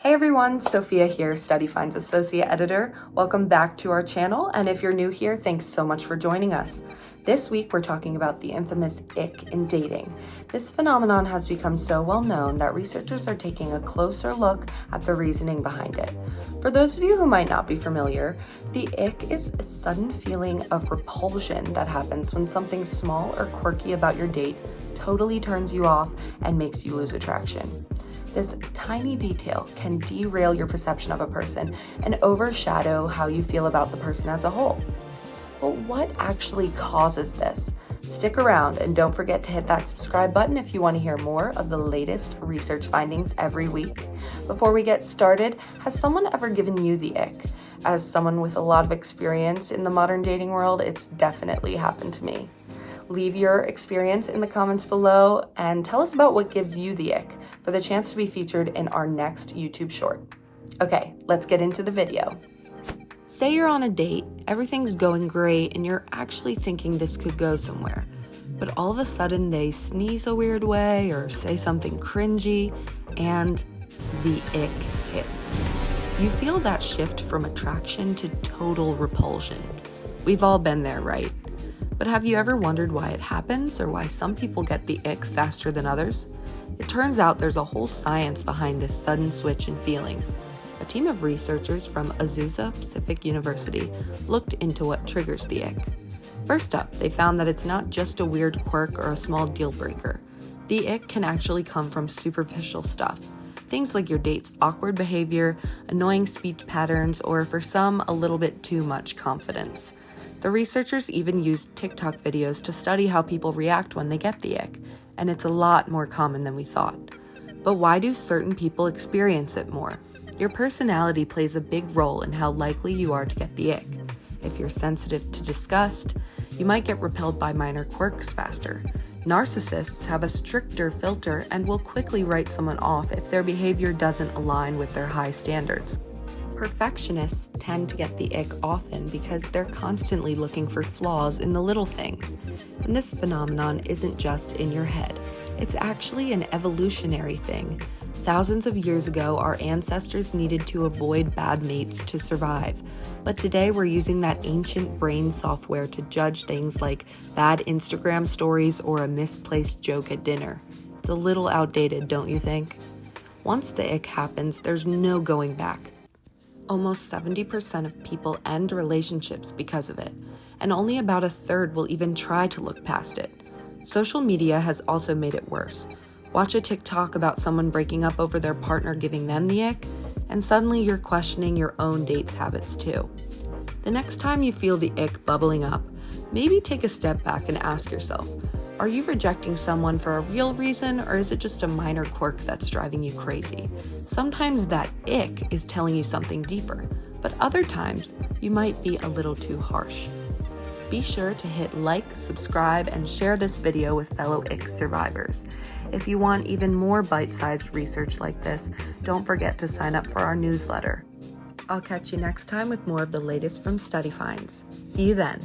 Hey everyone, Sophia here, StudyFinds Associate Editor. Welcome back to our channel, and if you're new here, thanks so much for joining us. This week we're talking about the infamous ick in dating. This phenomenon has become so well known that researchers are taking a closer look at the reasoning behind it. For those of you who might not be familiar, the ick is a sudden feeling of repulsion that happens when something small or quirky about your date totally turns you off and makes you lose attraction. This tiny detail can derail your perception of a person and overshadow how you feel about the person as a whole. But what actually causes this? Stick around and don't forget to hit that subscribe button if you want to hear more of the latest research findings every week. Before we get started, has someone ever given you the ick? As someone with a lot of experience in the modern dating world, it's definitely happened to me. Leave your experience in the comments below and tell us about what gives you the ick for the chance to be featured in our next YouTube short. Okay, let's get into the video. Say you're on a date, everything's going great, and you're actually thinking this could go somewhere. But all of a sudden they sneeze a weird way or say something cringy, and the ick hits. You feel that shift from attraction to total repulsion. We've all been there, right? But have you ever wondered why it happens or why some people get the ick faster than others? It turns out there's a whole science behind this sudden switch in feelings. A team of researchers from Azusa Pacific University looked into what triggers the ick. First up, they found that it's not just a weird quirk or a small deal breaker. The ick can actually come from superficial stuff. Things like your date's awkward behavior, annoying speech patterns, or for some, a little bit too much confidence. The researchers even used TikTok videos to study how people react when they get the ick, and it's a lot more common than we thought. But why do certain people experience it more? Your personality plays a big role in how likely you are to get the ick. If you're sensitive to disgust, you might get repelled by minor quirks faster. Narcissists have a stricter filter and will quickly write someone off if their behavior doesn't align with their high standards. Perfectionists tend to get the ick often because they're constantly looking for flaws in the little things. And this phenomenon isn't just in your head. It's actually an evolutionary thing. Thousands of years ago, our ancestors needed to avoid bad mates to survive. But today we're using that ancient brain software to judge things like bad Instagram stories or a misplaced joke at dinner. It's a little outdated, don't you think? Once the ick happens, there's no going back. Almost 70% of people end relationships because of it, and only about a third will even try to look past it. Social media has also made it worse. Watch a TikTok about someone breaking up over their partner giving them the ick, and suddenly you're questioning your own date's habits too. The next time you feel the ick bubbling up, maybe take a step back and ask yourself, are you rejecting someone for a real reason, or is it just a minor quirk that's driving you crazy? Sometimes that ick is telling you something deeper, but other times you might be a little too harsh. Be sure to hit like, subscribe, and share this video with fellow ick survivors. If you want even more bite-sized research like this, don't forget to sign up for our newsletter. I'll catch you next time with more of the latest from StudyFinds. See you then.